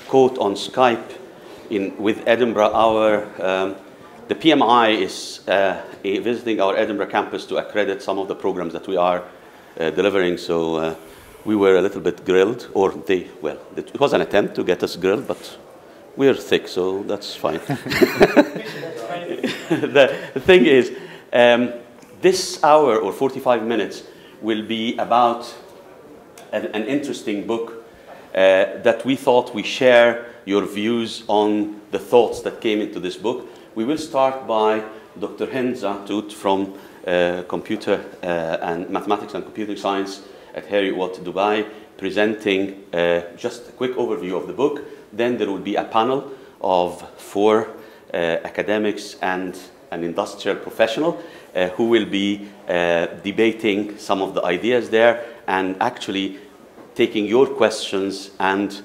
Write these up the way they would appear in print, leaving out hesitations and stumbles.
quote on Skype with Edinburgh. The PMI is visiting our Edinburgh campus to accredit some of the programs that we are delivering. So we were a little bit grilled, or well, it was an attempt to get us grilled, but we're thick, so that's fine. The thing is, this hour or 45 minutes will be about an interesting book that we thought we share your views on the thoughts that came into this book. We will start by Dr.Hind Zantout from Computer and Mathematics and Computing Science at Heriot, Dubai, presenting just a quick overview of the book. Then there will be a panel of 4 academics and an industrial professional who will be debating some of the ideas there and actually taking your questions and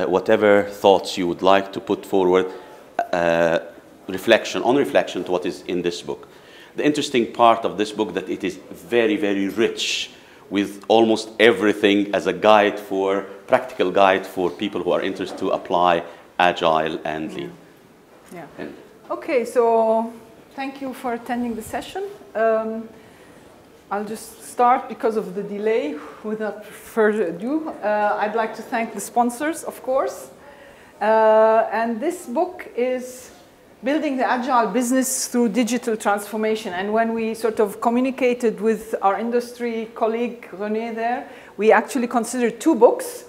whatever thoughts you would like to put forward reflection to what is in this book. The interesting part of this book that it is very, very rich with almost everything as a guide for, practical guide for people who are interested to apply Agile and Lean. Yeah. Okay, so thank you for attending the session. I'll just start because of the delay without further ado. I'd like to thank the sponsors, of course. And this book is Building the Agile Business Through Digital Transformation. And when we sort of communicated with our industry colleague, René there, we actually considered 2 books.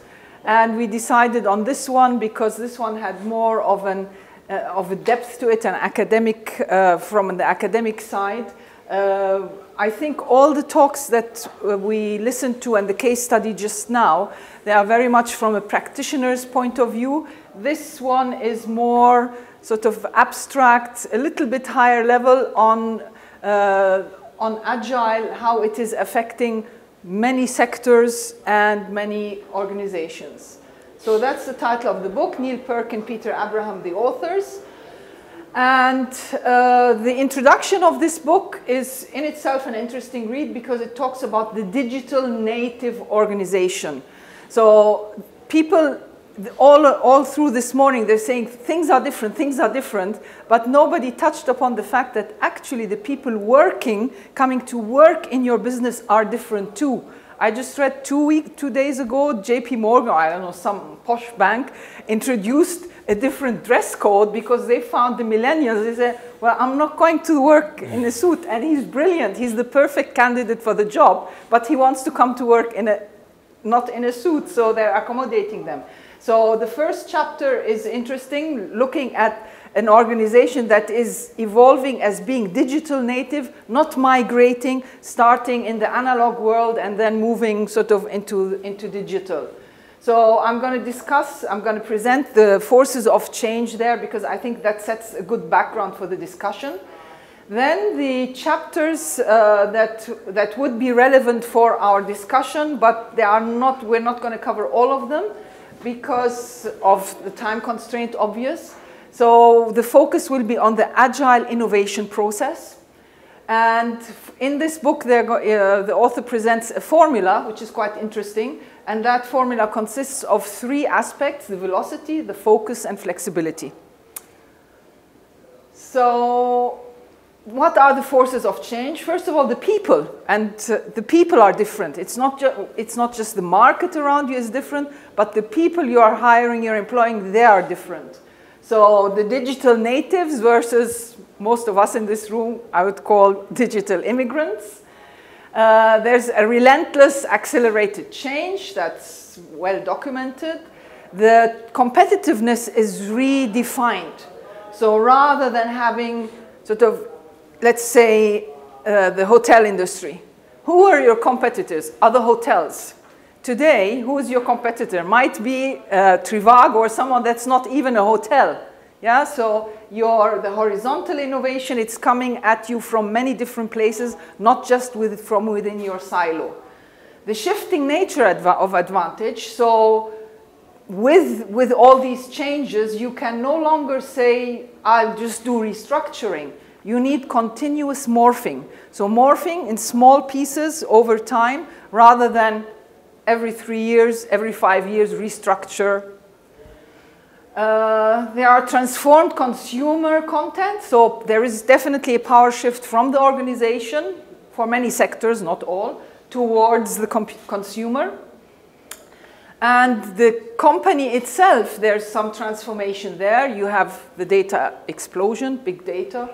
And we decided on this one because this one had more of a depth to it, an academic, from the academic side. I think all the talks that we listened to and the case study just now, they are very much from a practitioner's point of view. This one is more sort of abstract, a little bit higher level on Agile, how it is affecting many sectors and many organizations. So that's the title of the book, Neil Perkin, Peter Abraham, the authors. And the introduction of this book is in itself an interesting read because it talks about the digital native organization. So people all through this morning, they're saying things are different, but nobody touched upon the fact that actually the people coming to work in your business are different too. I just read 2 days ago, JP Morgan, I don't know, some posh bank, introduced a different dress code because they found the millennials. They said, well, I'm not going to work in a suit. And he's brilliant. He's the perfect candidate for the job, but he wants to come to work not in a suit, so they're accommodating them. So the first chapter is interesting, looking at an organization that is evolving as being digital native, not migrating, starting in the analog world and then moving sort of into digital. So I'm going to present the forces of change there because I think that sets a good background for the discussion. Then the chapters that would be relevant for our discussion, but we're not going to cover all of them because of the time constraint, obvious. So the focus will be on the Agile Innovation Process. And in this book, the author presents a formula, which is quite interesting. And that formula consists of 3 aspects: the velocity, the focus, and flexibility. So what are the forces of change? First of all, the people. And the people are different. It's not just the market around you is different, but the people you are hiring, you're employing, they are different. So the digital natives versus most of us in this room, I would call digital immigrants. There's a relentless accelerated change that's well documented. The competitiveness is redefined. So rather than having sort of, let's say, the hotel industry, who are your competitors? Other hotels. Today, who is your competitor? Might be Trivag or someone that's not even a hotel. Yeah, so the horizontal innovation, it's coming at you from many different places, not just from within your silo. The shifting nature of advantage, so with all these changes, you can no longer say, I'll just do restructuring. You need continuous morphing. So morphing in small pieces over time, rather than every 3 years, every 5 years, restructure. There are transformed consumer content, so there is definitely a power shift from the organization, for many sectors, not all, towards the consumer. And the company itself, there's some transformation there. You have the data explosion, big data.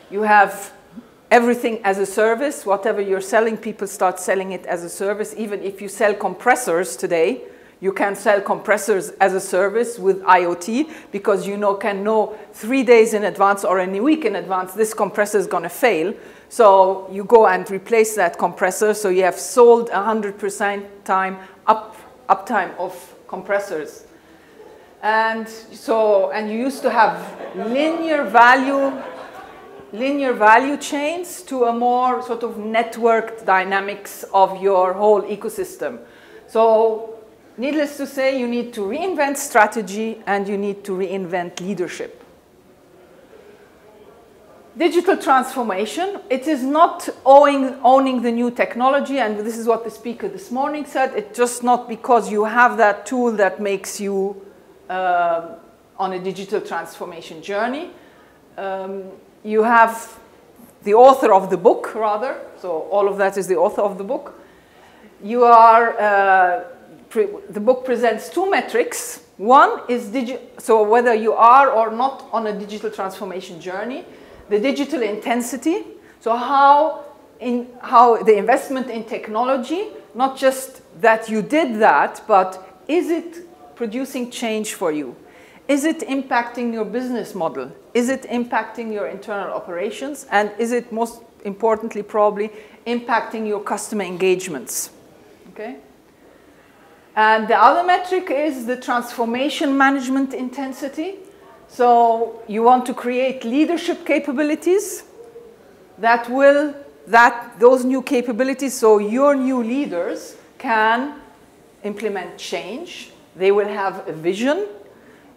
You have everything as a service. Whatever you're selling, people start selling it as a service. Even if you sell compressors today, you can sell compressors as a service with IoT, because you can know 3 days in advance or a week in advance this compressor is going to fail. So you go and replace that compressor. So you have sold 100% uptime of compressors. And you used to have linear value chains to a more sort of networked dynamics of your whole ecosystem. So needless to say, you need to reinvent strategy and you need to reinvent leadership. Digital transformation, it is not owning the new technology, and this is what the speaker this morning said. It's just not because you have that tool that makes you on a digital transformation journey. You have the author of the book, rather. So all of that is the author of the book. You are, the book presents 2 metrics. One is so whether you are or not on a digital transformation journey. The digital intensity, so how the investment in technology, not just that you did that, but is it producing change for you? Is it impacting your business model? Is it impacting your internal operations? And is it, most importantly, probably impacting your customer engagements? Okay? And the other metric is the transformation management intensity. So you want to create leadership capabilities those new capabilities, so your new leaders can implement change. They will have a vision.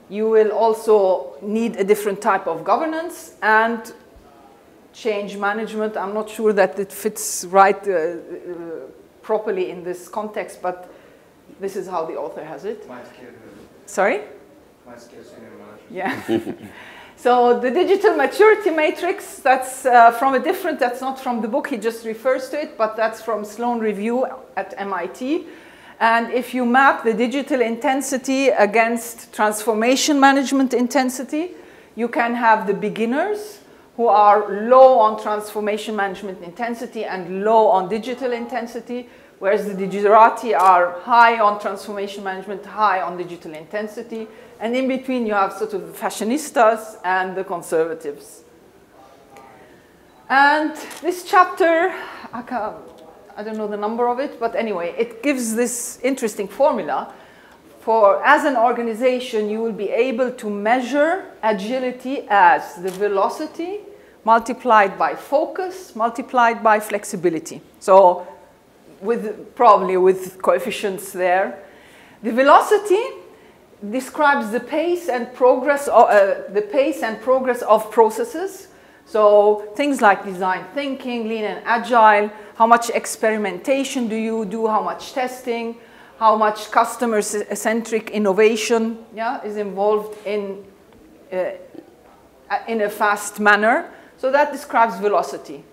You will also need a different type of governance and change management. I'm not sure that it fits right properly in this context, but this is how the author has it. Sorry? Yeah. So the digital maturity matrix, that's from that's not from the book, he just refers to it, but that's from Sloan Review at MIT. And if you map the digital intensity against transformation management intensity, you can have the beginners who are low on transformation management intensity and low on digital intensity, whereas the digitalati are high on transformation management, high on digital intensity. And in between, you have sort of the fashionistas and the conservatives. And this chapter, I don't know the number of it, but anyway, it gives this interesting formula for, as an organization, you will be able to measure agility as the velocity multiplied by focus, multiplied by flexibility. So probably with coefficients there. The velocity describes the pace and progress of processes. So things like design thinking, lean and agile, how much experimentation do you do, how much testing, how much customer-centric innovation is involved in a fast manner. So that describes velocity.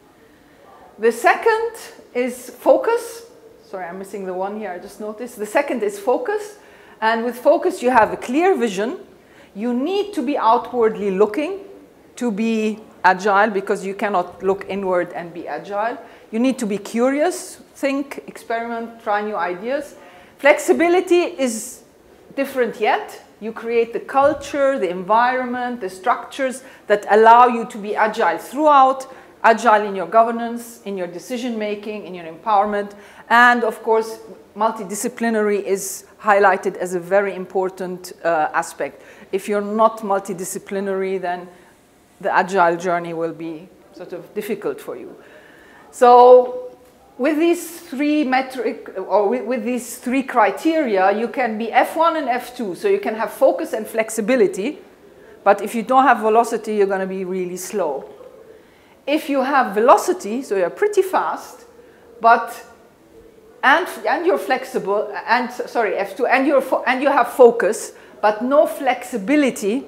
The second is focus. Sorry, I'm missing the one here, I just noticed. The second is focus. And with focus, you have a clear vision. You need to be outwardly looking to be agile, because you cannot look inward and be agile. You need to be curious, think, experiment, try new ideas. Flexibility is different yet. You create the culture, the environment, the structures that allow you to be agile throughout, agile in your governance, in your decision-making, in your empowerment. And of course, multidisciplinary is highlighted as a very important aspect. If you're not multidisciplinary, then the agile journey will be sort of difficult for you. So with these three with these three criteria, you can be F1 and F2. So you can have focus and flexibility, but if you don't have velocity, you're going to be really slow. If you have velocity, so you're pretty fast, but and you're flexible, and sorry, F2, and you have focus, but no flexibility,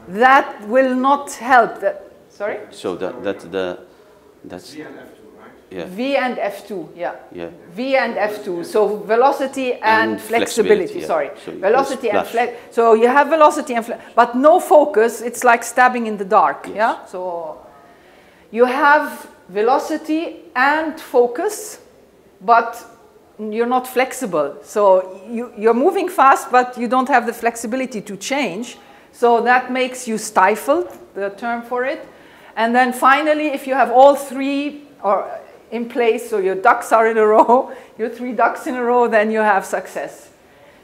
that will not help. Sorry? So that's V and F2, right? yeah. V and F2, yeah. Yeah. V and F2, so velocity and flexibility, yeah. sorry. So velocity and so you have velocity and but no focus, it's like stabbing in the dark, yes. yeah? So you have velocity and focus, but you're not flexible. So you're moving fast, but you don't have the flexibility to change. So that makes you stifled, the term for it. And then finally, if you have all three in place, so your ducks are in a row, your 3 ducks in a row, then you have success.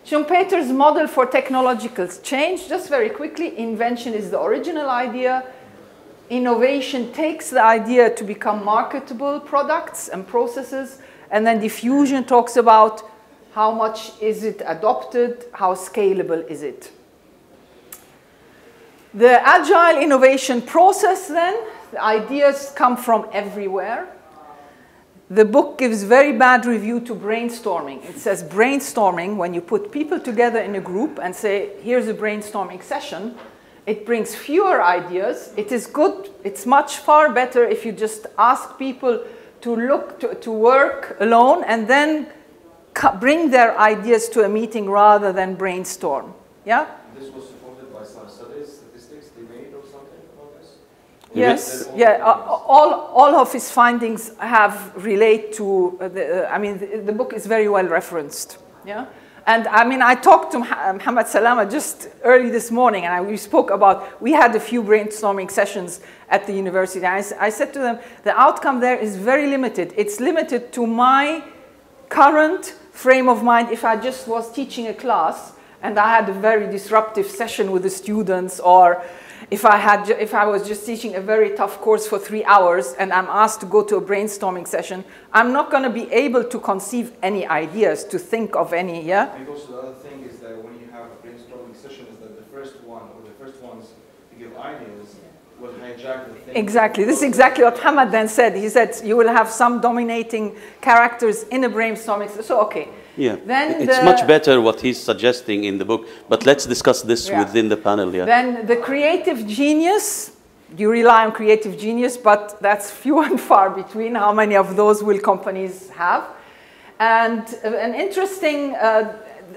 Schumpeter's model for technological change, just very quickly, invention is the original idea. Innovation takes the idea to become marketable products and processes, and then diffusion talks about how much is it adopted, how scalable is it. The Agile Innovation Process then, the ideas come from everywhere. The book gives very bad review to brainstorming. It says brainstorming, when you put people together in a group and say, here's a brainstorming session, it brings fewer ideas. It is good, it's much far better if you just ask people to work alone and then bring their ideas to a meeting rather than brainstorm. Yeah? This was supported by some studies, statistics they made or something about this? Yes, yeah, all of his findings relate to, the book is very well referenced, yeah? And I mean, I talked to Mohammed Salama just early this morning, and we spoke about, we had a few brainstorming sessions at the university. I said to them, the outcome there is very limited. It's limited to my current frame of mind if I just was teaching a class, and I had a very disruptive session with the students, or if I was just teaching a very tough course for 3 hours and I'm asked to go to a brainstorming session, I'm not going to be able to conceive any ideas, to think of any, yeah? And also the other thing is that when you have a brainstorming session is that the first ones to give ideas will hijack the thing. Exactly. This is exactly what Hamad then said. He said you will have some dominating characters in a brainstorming session. So, okay. Yeah, then it's much better what he's suggesting in the book, but let's discuss this within the panel. Yeah. Then the creative genius, you rely on creative genius, but that's few and far between. How many of those will companies have? And an interesting,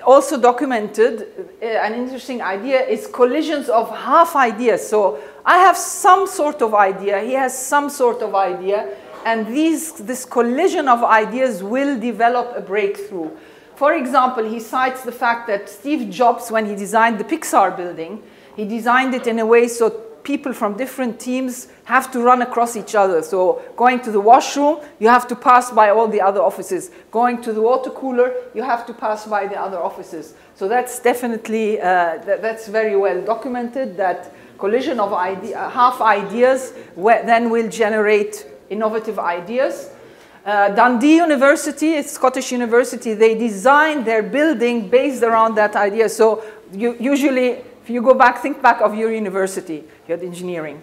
also documented, an interesting idea is collisions of half ideas. So I have some sort of idea, he has some sort of idea, and this collision of ideas will develop a breakthrough. For example, he cites the fact that Steve Jobs, when he designed the Pixar building, he designed it in a way so people from different teams have to run across each other. So going to the washroom, you have to pass by all the other offices. Going to the water cooler, you have to pass by the other offices. So that's definitely, that's very well documented, that collision of half ideas then will generate innovative ideas. Dundee University, it's Scottish University, they designed their building based around that idea. So usually, if you go back, think back of your university, you had engineering,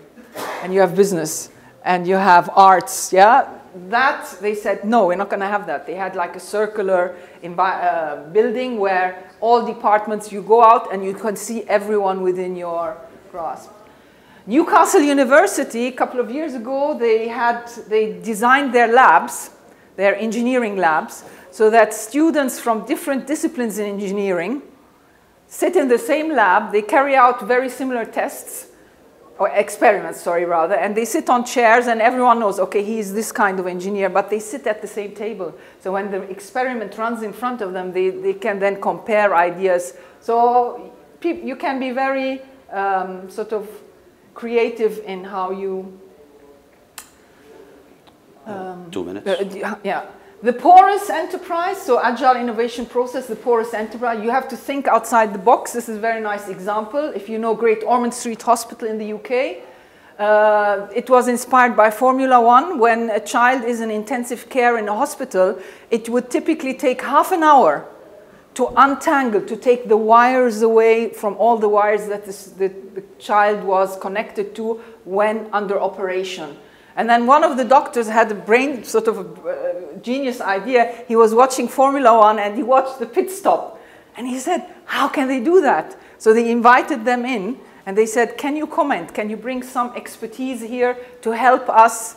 and you have business, and you have arts, yeah? That, they said, no, we're not going to have that. They had like a circular building where all departments, you go out and you can see everyone within your grasp. Newcastle University, a couple of years ago, they designed their labs, their engineering labs, so that students from different disciplines in engineering sit in the same lab, they carry out very similar tests, or experiments, sorry, rather, and they sit on chairs and everyone knows, okay, he's this kind of engineer, but they sit at the same table. So when the experiment runs in front of them, they can then compare ideas. So you can be very sort of creative in how you... 2 minutes. Yeah. The porous enterprise, so Agile Innovation Process, the porous enterprise, you have to think outside the box. This is a very nice example. If you know Great Ormond Street Hospital in the UK, it was inspired by Formula One. When a child is in intensive care in a hospital, it would typically take half an hour to untangle, to take the wires away from all the wires that the child was connected to when under operation. And then one of the doctors had a brain, sort of a genius idea. He was watching Formula One and he watched the pit stop. And he said, how can they do that? So they invited them in and they said, can you comment? Can you bring some expertise here to help us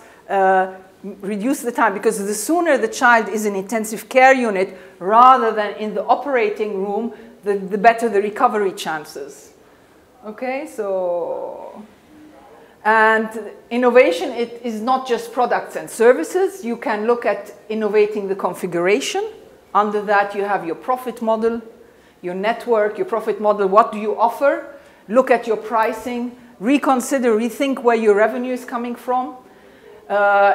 reduce the time? Because the sooner the child is in intensive care unit rather than in the operating room, the better the recovery chances. Okay, so, and innovation, it is not just products and services. You can look at innovating the configuration. Under that, you have your profit model, your network, your profit model. What do you offer? Look at your pricing, reconsider, rethink where your revenue is coming from.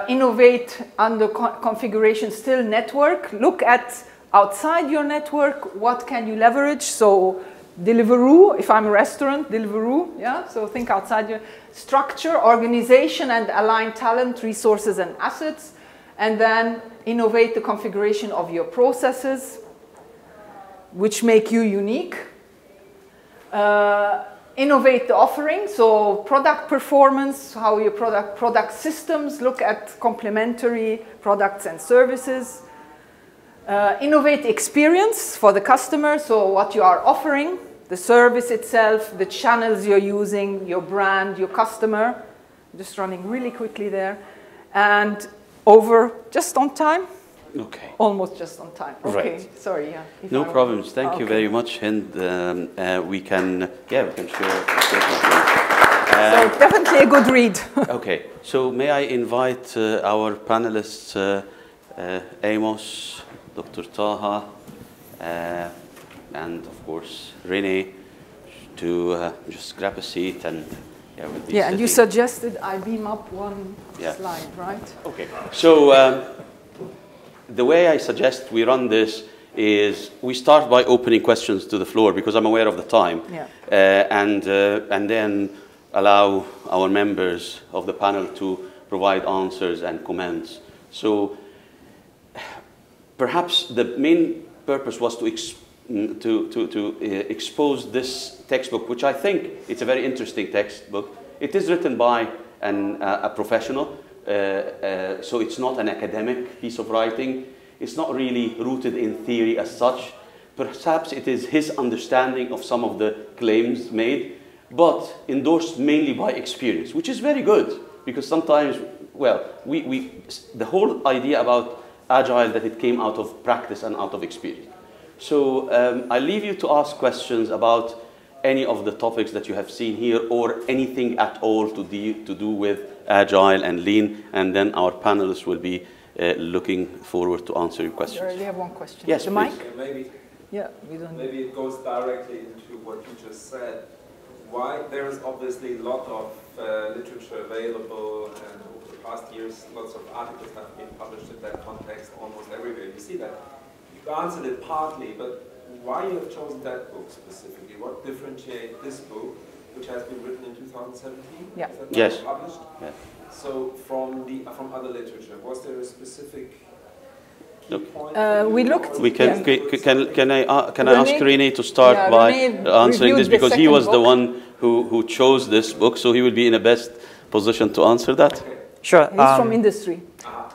Innovate under configuration, still network. Look at outside your network, what can you leverage? So Deliveroo, if I'm a restaurant, Deliveroo, yeah? So think outside your structure, organization, and align talent, resources, and assets. And then innovate the configuration of your processes, which make you unique. Innovate the offering, so product performance, how your product systems look at complementary products and services. Innovate the experience for the customer, so what you are offering, the service itself, the channels you're using, your brand, your customer. I'm just running really quickly there. And over, just on time? Okay. Almost just on time. Okay, right. Sorry, yeah. No problems. Thank you very much, Hind. We can share. So definitely a good read. Okay. So may I invite our panelists, Amos, Dr. Taha, and of course René, to just grab a seat and and you suggested I beam up one slide, right? Okay. So the way I suggest we run this is we start by opening questions to the floor because I'm aware of the time, and then allow our members of the panel to provide answers and comments. So perhaps the main purpose was to expose this textbook, which I think it's a very interesting textbook. It is written by a professional, so it's not an academic piece of writing. It's not really rooted in theory as such. Perhaps it is his understanding of some of the claims made, but endorsed mainly by experience, which is very good, because sometimes, well, the whole idea about Agile, that it came out of practice and out of experience. So I leave you to ask questions about any of the topics that you have seen here, or anything at all to do with Agile and Lean, and then our panelists will be looking forward to answer your questions. You already have one question. Yes, the please. mic? Maybe, maybe it goes directly into what you just said. Why there is obviously a lot of literature available, and over the past years, lots of articles have been published in that context almost everywhere. You see that. You've answered it partly, but why you have chosen that book specifically? What differentiates this book, which has been written in 2017? Yeah. Is that Yes. published? Yeah. So from other literature, was there a specific key point? We looked. We can. Can I ask René to start by René answering this, because he was the book. one who chose this book, so he will be in the best position to answer that. Okay. Sure. He's from industry.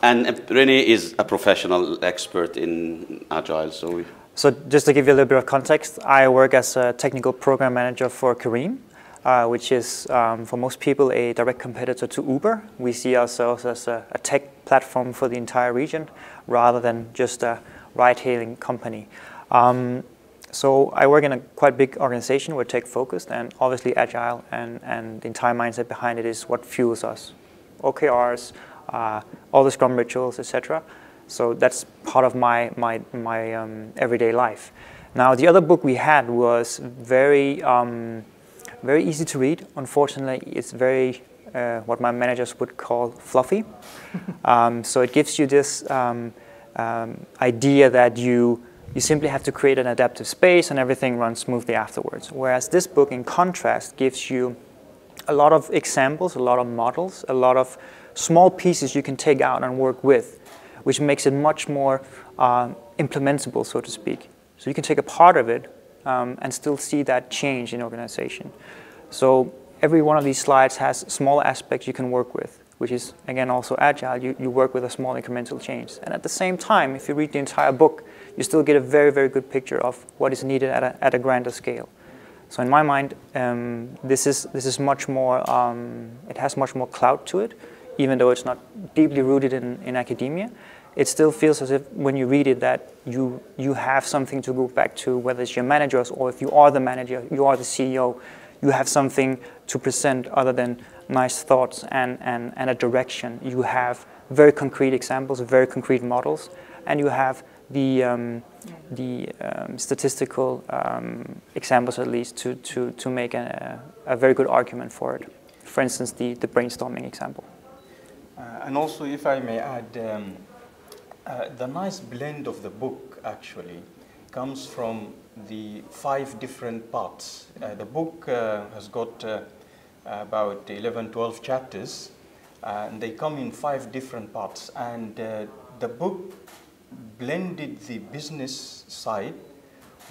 And René is a professional expert in Agile, so. So just to give you a little bit of context, I work as a technical program manager for Kareem, which is, for most people, a direct competitor to Uber. We see ourselves as a tech platform for the entire region, rather than just a ride-hailing company. So I work in a quite big organization. We're tech-focused, and obviously Agile and the entire mindset behind it is what fuels us. OKRs, all the Scrum rituals, etc. So that's part of my everyday life. Now, the other book we had was very easy to read. Unfortunately, it's very what my managers would call fluffy. So it gives you this idea that you simply have to create an adaptive space and everything runs smoothly afterwards. Whereas this book, in contrast, gives you a lot of examples, a lot of models, a lot of small pieces you can take out and work with, which makes it much more implementable, so to speak. So you can take a part of it and still see that change in organization. So every one of these slides has small aspects you can work with, which is again also agile, you work with a small incremental change. And at the same time, if you read the entire book, you still get a very, very good picture of what is needed at a grander scale. So in my mind, this is much more, it has much more clout to it, even though it's not deeply rooted in academia. It still feels as if when you read it that you have something to go back to, whether it's your managers or if you are the manager, you are the CEO, you have something to present other than nice thoughts and a direction. You have very concrete examples, very concrete models, and you have the statistical examples at least to make a very good argument for it. For instance, the brainstorming example. And also, if I may add, the nice blend of the book actually comes from the 5 different parts. The book has got about 11, 12 chapters, and they come in 5 different parts. And the book blended the business side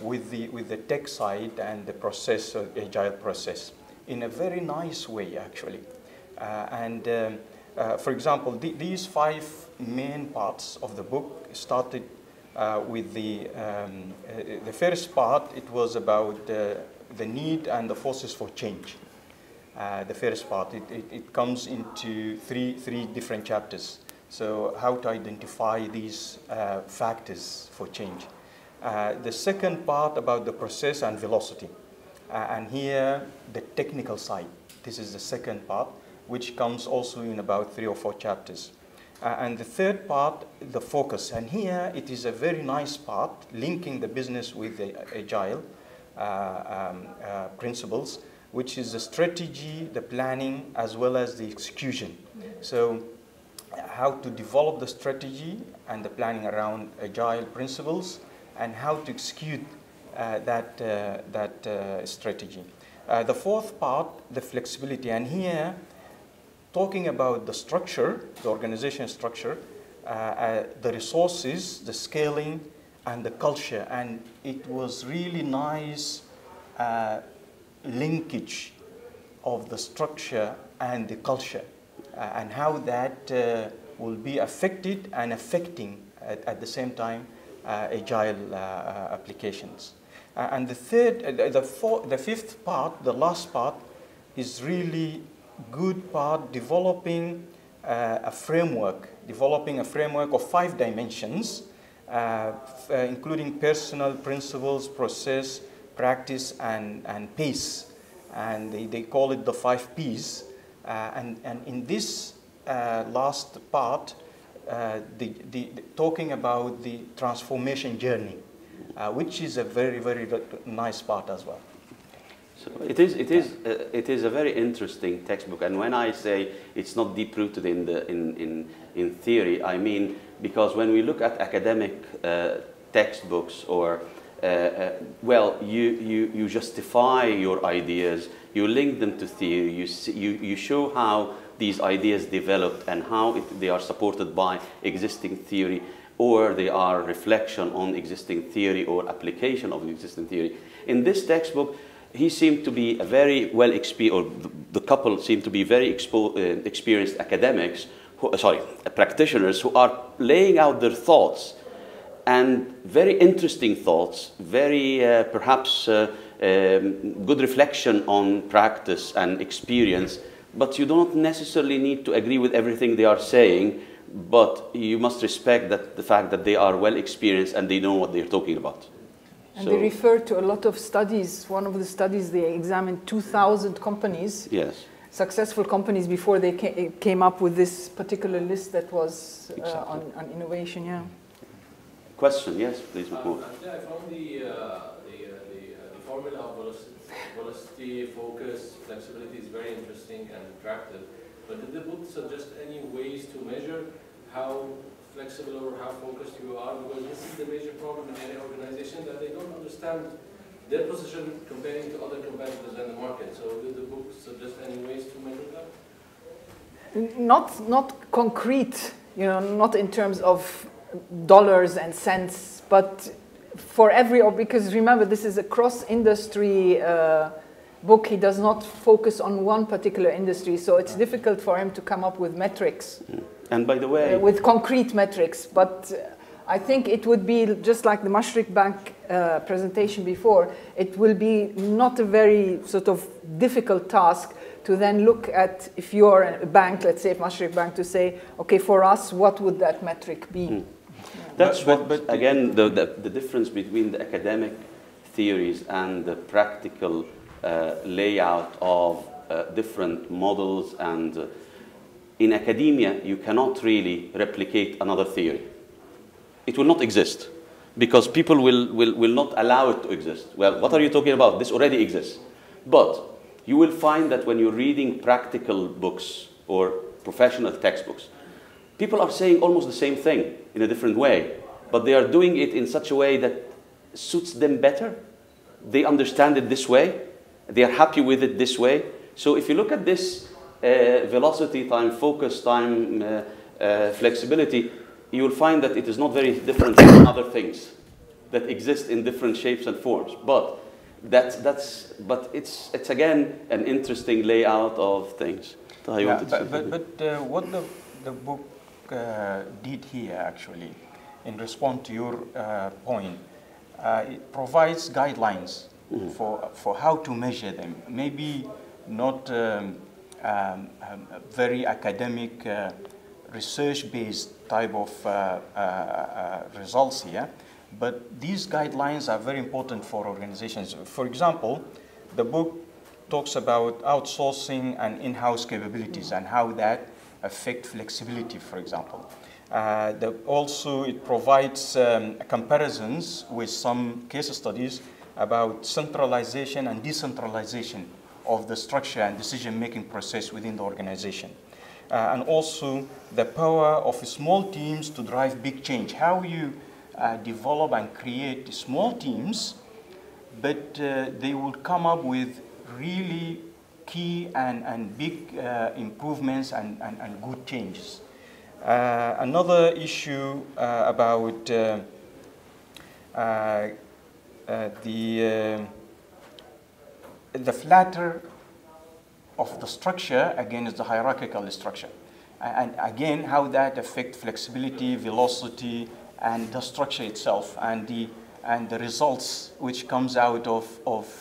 with the tech side and the process, agile process, in a very nice way actually. For example, these 5 main parts of the book started with the first part. It was about the need and the forces for change. The first part, it comes into three different chapters. So how to identify these factors for change. The second part about the process and velocity. And here, the technical side. This is the second part, which comes also in about 3 or 4 chapters. And the third part, the focus. And here, it is a very nice part, linking the business with the agile principles, which is the strategy, the planning, as well as the execution. So how to develop the strategy and the planning around agile principles, and how to execute that strategy. The fourth part, the flexibility. And here, talking about the structure, the organization structure, the resources, the scaling, and the culture. And it was really nice linkage of the structure and the culture, and how that will be affected and affecting at the same time agile applications. And the fifth part, the last part, is really good part, developing a framework of 5 dimensions, including personal principles, process, practice, and pace. And they call it the 5 Ps. And in this last part, talking about the transformation journey, which is a very, very nice part as well. So it is a very interesting textbook, and when I say it's not deep rooted in theory, I mean because when we look at academic textbooks, or well, you justify your ideas, you link them to theory, you show how these ideas developed and how they are supported by existing theory, or they are reflection on existing theory or application of existing theory. In this textbook, he seemed to be a very well experienced, or the couple seemed to be very experienced academics, practitioners who are laying out their thoughts, and very interesting thoughts, very perhaps good reflection on practice and experience, but you don't necessarily need to agree with everything they are saying, but you must respect the fact that they are well experienced and they know what they're talking about. And they refer to a lot of studies. One of the studies, they examined 2,000 companies, yes, successful companies, before they came up with this particular list that was exactly. on innovation. Yeah. Question? Yes, please. I found the formula of velocity, focus, flexibility is very interesting and attractive. But did the book suggest any ways to measure how flexible or how focused you are? Because this is the major problem in any organization, that they don't understand their position comparing to other competitors in the market. So did the book suggest any ways to measure that? Not concrete, not in terms of dollars and cents, but for because remember, this is a cross-industry book, he does not focus on one particular industry, so it's difficult for him to come up with metrics. And by the way... with concrete metrics, but I think it would be just like the Mashriq Bank presentation before, it will be not a very sort of difficult task to then look at, if you're a bank, let's say Mashriq Bank, to say, okay, for us, what would that metric be? Yeah. That's but again, the difference between the academic theories and the practical layout of different models. And in academia, you cannot really replicate another theory. It will not exist because people will not allow it to exist. Well, what are you talking about? This already exists. But you will find that when you're reading practical books or professional textbooks, people are saying almost the same thing in a different way, but they are doing it in such a way that suits them better. They understand it this way. They are happy with it this way. So if you look at this velocity time, focus time, flexibility, you will find that it is not very different from other things that exist in different shapes and forms. But but it's again an interesting layout of things. Yeah, but what the book did here actually, in response to your point, it provides guidelines for how to measure them. Maybe not very academic, research-based type of results here, but these guidelines are very important for organizations. For example, the book talks about outsourcing and in-house capabilities and how that affect flexibility, for example. Also, it provides comparisons with some case studies about centralization and decentralization of the structure and decision-making process within the organization. And also the power of small teams to drive big change. How you develop and create small teams, but they will come up with really key and big improvements and good changes. Another issue about the flatter of the structure, again, is the hierarchical structure. And again, how that affects flexibility, velocity, and the structure itself, and the results which comes out of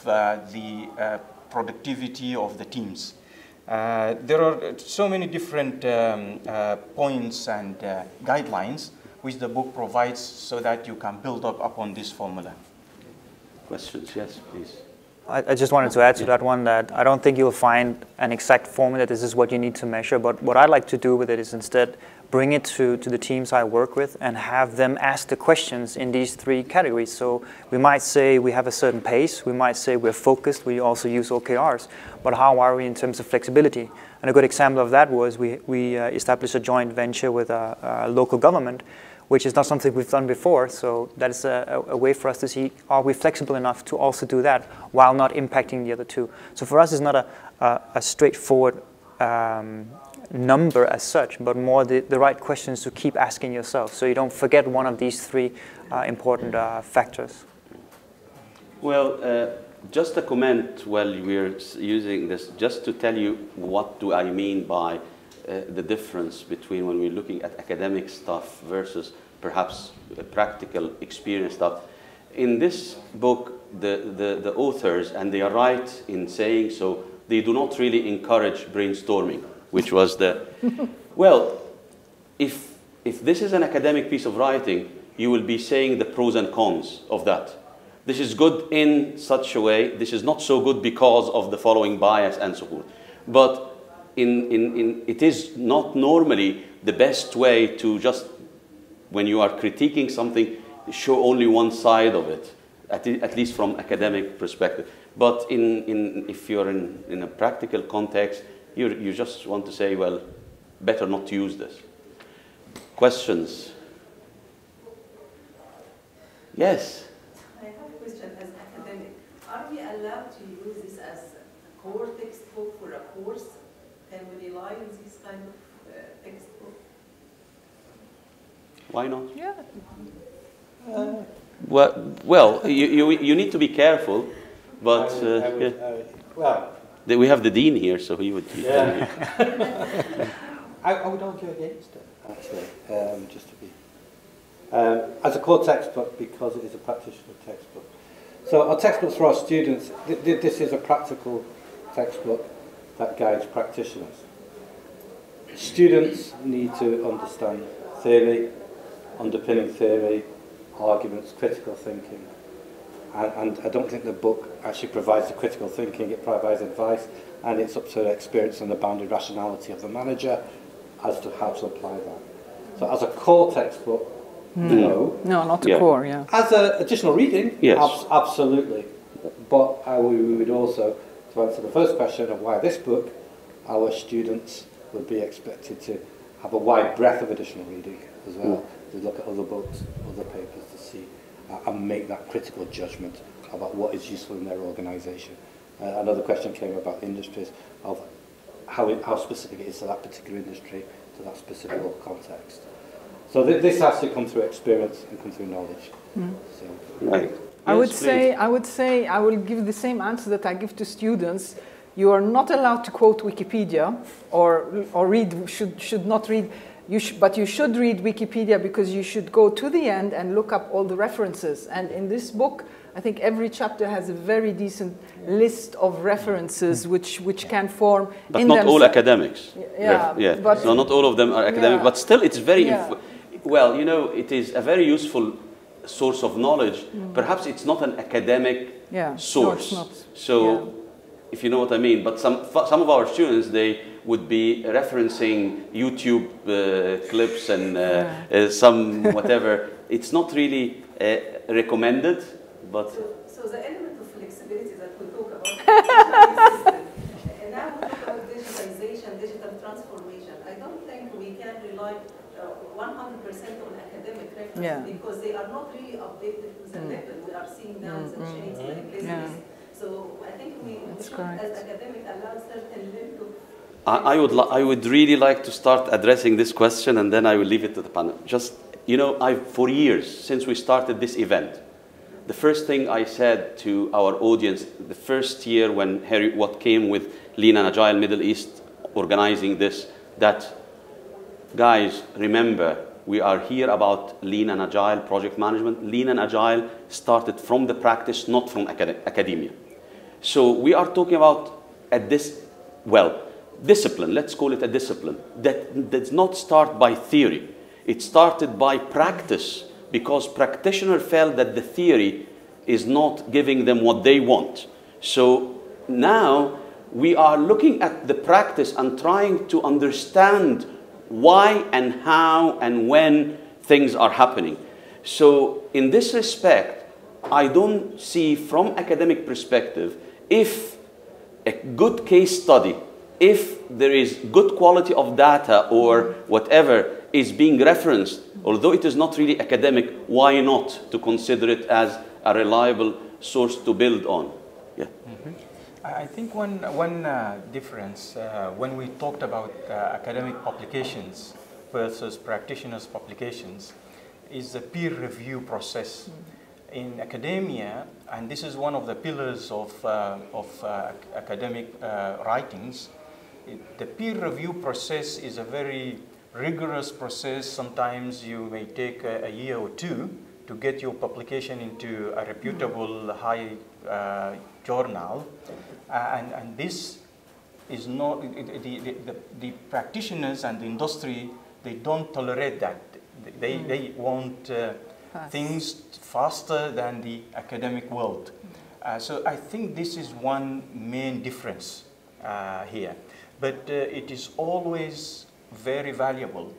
the productivity of the teams. There are so many different points and guidelines which the book provides so that you can build up upon this formula. Questions? Yes, please. I just wanted to add to that one that I don't think you'll find an exact formula, this is what you need to measure, but what I like to do with it is instead bring it to the teams I work with and have them ask the questions in these three categories. So we might say we have a certain pace, we might say we're focused, we also use OKRs, but how are we in terms of flexibility? And a good example of that was we established a joint venture with a local government, which is not something we've done before. So that is a way for us to see, are we flexible enough to also do that while not impacting the other two? So for us, it's not a straightforward number as such, but more the right questions to keep asking yourself so you don't forget one of these three important factors. Well, just a comment while we're using this, just to tell you what do I mean by the difference between when we're looking at academic stuff versus perhaps practical experience stuff. In this book, the authors, and they are right in saying so, they do not really encourage brainstorming, which was the, well, if this is an academic piece of writing, you will be saying the pros and cons of that. This is good in such a way, this is not so good because of the following bias and so forth. But it is not normally the best way to just, when you are critiquing something, show only one side of it, at least from academic perspective. But if you're in a practical context, you just want to say, well, better not to use this. Questions? Yes? I have a question as academic. Are we allowed to use this as a core textbook for a course? Can we rely on this kind of textbook? Why not? Yeah. Well, you need to be careful, but Well, We have the dean here, so he would. Yeah. I would argue against it, actually, just to be. As a core textbook, because it is a practitioner textbook. So our textbooks for our students, this is a practical textbook that guides practitioners. Students need to understand theory, underpinning theory, arguments, critical thinking. And I don't think the book actually provides the critical thinking, it provides advice, and it's up to the experience and the bounded rationality of the manager as to how to apply that. So as a core textbook, no. No, not a core, yeah. As an additional reading, yes. Absolutely. But we would also, to answer the first question of why this book, our students would be expected to have a wide breadth of additional reading as well, to look at other books, other papers to see and make that critical judgment about what is useful in their organisation. Another question came about industries, of how specific it is to that particular industry, to that specific context. So this has to come through experience and come through knowledge. So, Right. I would say I will give the same answer that I give to students. You are not allowed to quote Wikipedia or read, should not read, but you should read Wikipedia, because you should go to the end and look up all the references. And in this book, I think every chapter has a very decent list of references which can form. But not all academics. Yeah. But, no, not all of them are academic, yeah. but still it's very, Yeah. well, you know, it is a very useful source of knowledge. Perhaps it's not an academic source. No, it's not. So, if you know what I mean, but some of our students, they would be referencing YouTube clips and some whatever. It's not really recommended, but... So the element of flexibility that we talk about, and now we talk about digitization, digital transformation. I don't think we can rely 100% on academic references, because they are not really updated to the level we are seeing now the change like business. So I think we should, as academic, allow certain level of... I would really like to start addressing this question, and then I will leave it to the panel. Just, you know, for years, since we started this event, the first thing I said to our audience, the first year when what came with Lean and Agile Middle East organizing this, that, guys, remember, we are here about Lean and Agile project management. Lean and Agile started from the practice, not from academia. So we are talking about discipline, let's call it a discipline, that does not start by theory. It started by practice, because practitioners felt that the theory is not giving them what they want. So now we are looking at the practice and trying to understand why and how and when things are happening. So in this respect, I don't see from academic perspective, if a good case study, if there is good quality of data or whatever is being referenced, although it is not really academic, why not to consider it as a reliable source to build on? Yeah. I think one difference when we talked about academic publications versus practitioners' publications is the peer review process. In academia, and this is one of the pillars of academic writings, the peer review process is a very rigorous process. Sometimes you may take a year or two to get your publication into a reputable high journal, and this is not, the practitioners and the industry, they don't tolerate that. They want things faster than the academic world. So I think this is one main difference here. But it is always very valuable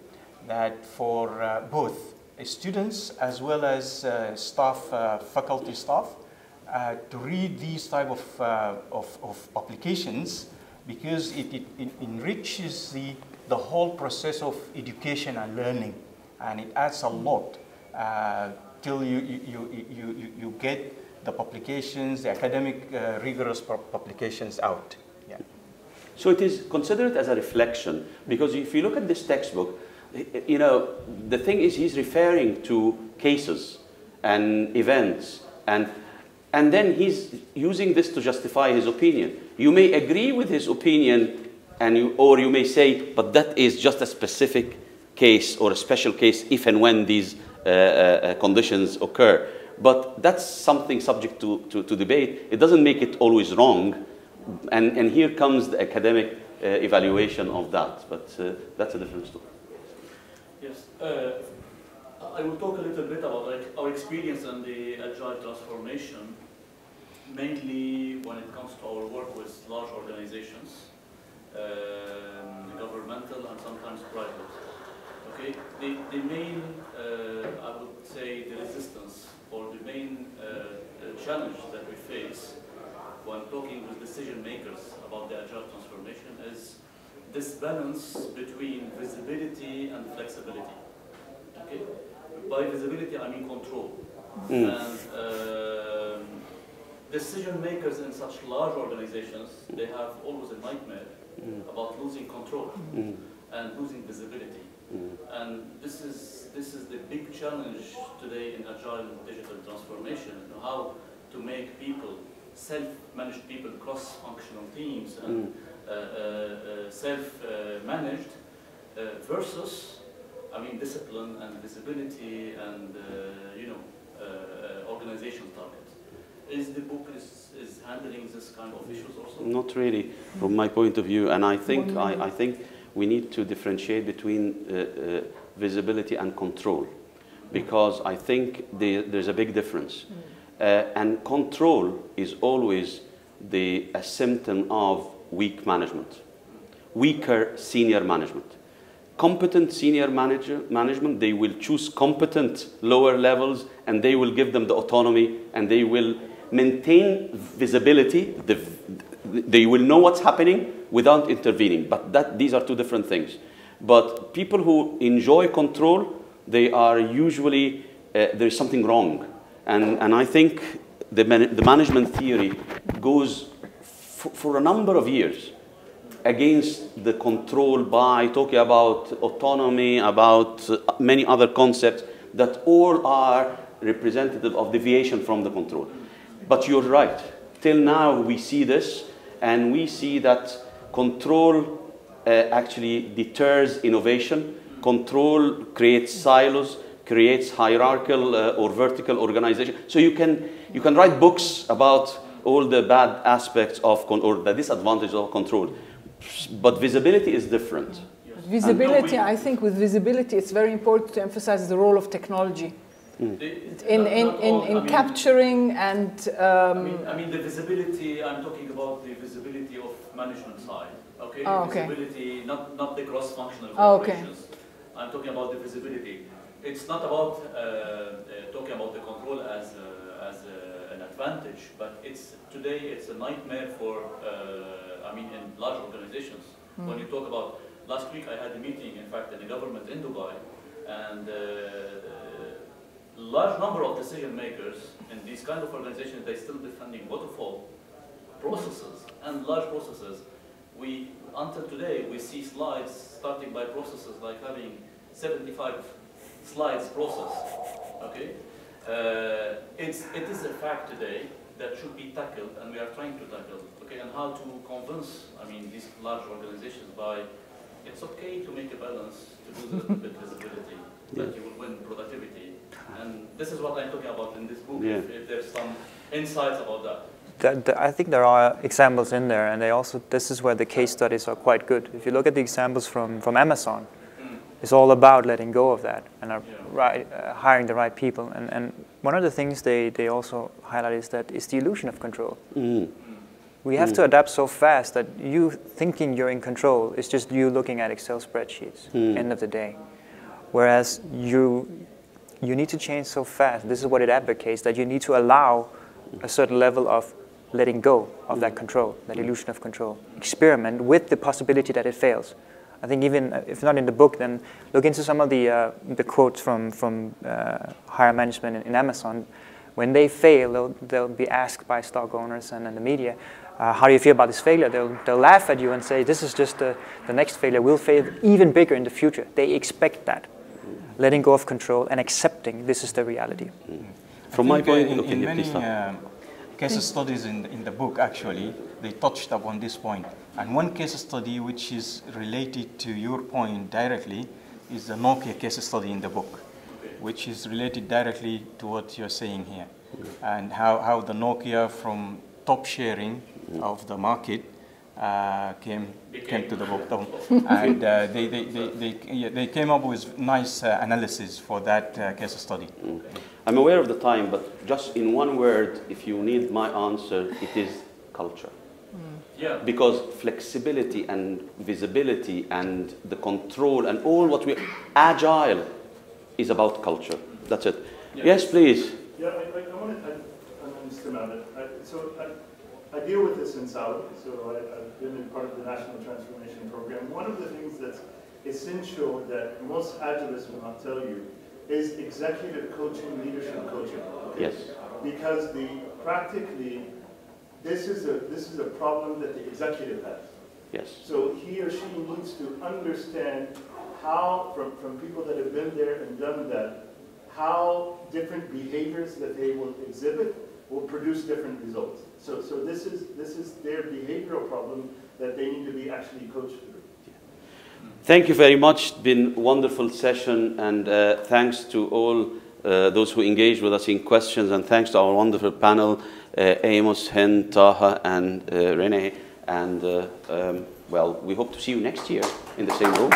that for both students as well as staff, faculty staff, to read these type of publications, because it enriches the whole process of education and learning, and it adds a lot till you get the publications, the academic rigorous publications out. Yeah. So it is considered as a reflection, because if you look at this textbook, you know, the thing is he's referring to cases and events, and and then he's using this to justify his opinion. You may agree with his opinion, or you may say, but that is just a specific case or a special case if and when these conditions occur. But that's something subject to debate. It doesn't make it always wrong. And here comes the academic evaluation of that. But that's a different story. Yes. I will talk a little bit about our experience in the Agile transformation, mainly when it comes to our work with large organizations, governmental and sometimes private. Okay, the main, I would say, the resistance or the main challenge that we face when talking with decision makers about the Agile transformation is this balance between visibility and flexibility. Okay, by visibility I mean control. And decision makers in such large organizations, they have always a nightmare about losing control and losing visibility. And this is the big challenge today in Agile digital transformation, how to make people, self-managed people, cross-functional teams and self-managed versus, I mean, discipline and visibility and, organizational targets. Is the book is handling this kind of issues also? Not really, from my point of view. And I think we need to differentiate between visibility and control, because I think there's a big difference. And control is always a symptom of weak management, weaker senior management. Competent senior management, they will choose competent lower levels, and they will give them the autonomy, and they will maintain visibility. They will know what's happening without intervening. But these are two different things. But people who enjoy control, they are usually, there's something wrong. And I think the management theory goes for a number of years against the control by talking about autonomy, about many other concepts that all are representative of deviation from the control. But you're right. Till now we see this, and we see that control actually deters innovation. Control creates silos, creates hierarchical or vertical organization. So you can write books about all the bad aspects of or the disadvantages of control. But visibility is different. Visibility, I think with visibility, it's very important to emphasize the role of technology in capturing and... I mean the visibility, I'm talking about the visibility of management side. Okay, visibility, not the cross-functional operations. I'm talking about the visibility. It's not about talking about the control as an advantage, but today it's a nightmare for, in large organizations. When you talk about, last week I had a meeting, in fact, in the government in Dubai, and large number of decision makers in these kind of organizations, they're still defending waterfall processes and large processes. Until today, we see slides starting by processes like having 75 slides process. Okay, it is a fact today that should be tackled, and we are trying to tackle. Okay, and how to convince, these large organizations by it's okay to make a balance, to lose a little bit visibility, that you will win productivity, and this is what I'm talking about in this book. If there's some insights about that. I think there are examples in there, and this is where the case studies are quite good. If you look at the examples from Amazon, it's all about letting go of that and hiring the right people. And one of the things they also highlight is that it's the illusion of control. We have to adapt so fast that you thinking you're in control is just you looking at Excel spreadsheets, end of the day. Whereas you need to change so fast. This is what it advocates, that you need to allow a certain level of letting go of that control, that illusion of control. Experiment with the possibility that it fails. I think even if not in the book, then look into some of the quotes from higher management in Amazon. When they fail, they'll be asked by stock owners and the media, how do you feel about this failure? They'll laugh at you and say, this is just the next failure. We'll fail even bigger in the future. They expect that. Letting go of control and accepting this is the reality. From my point in many case studies in the book, actually. They touched upon this point. And one case study which is related to your point directly is the Nokia case study in the book, which is related directly to what you're saying here. And how the Nokia from top sharing of the market came to the bottom. And they came up with nice analysis for that case study. I'm aware of the time, but just in one word, if you need my answer, it is culture. Yeah. Because flexibility and visibility and the control and all what we Agile is about culture. That's it. Yeah. Yes, please. Yeah, I want to understand it. I deal with this in Saudi, so I've been in part of the National Transformation Program. One of the things that's essential that most Agilists will not tell you is executive coaching, leadership coaching. Okay? Yes. Because practically, this is a problem that the executive has. Yes. So he or she needs to understand how, from people that have been there and done that, how different behaviors that they will exhibit will produce different results. So this is their behavioral problem that they need to be actually coached through. Thank you very much. It's been a wonderful session, and thanks to all those who engaged with us in questions, and thanks to our wonderful panel, Amos, Hind, Taha, and René. And well, we hope to see you next year in the same room.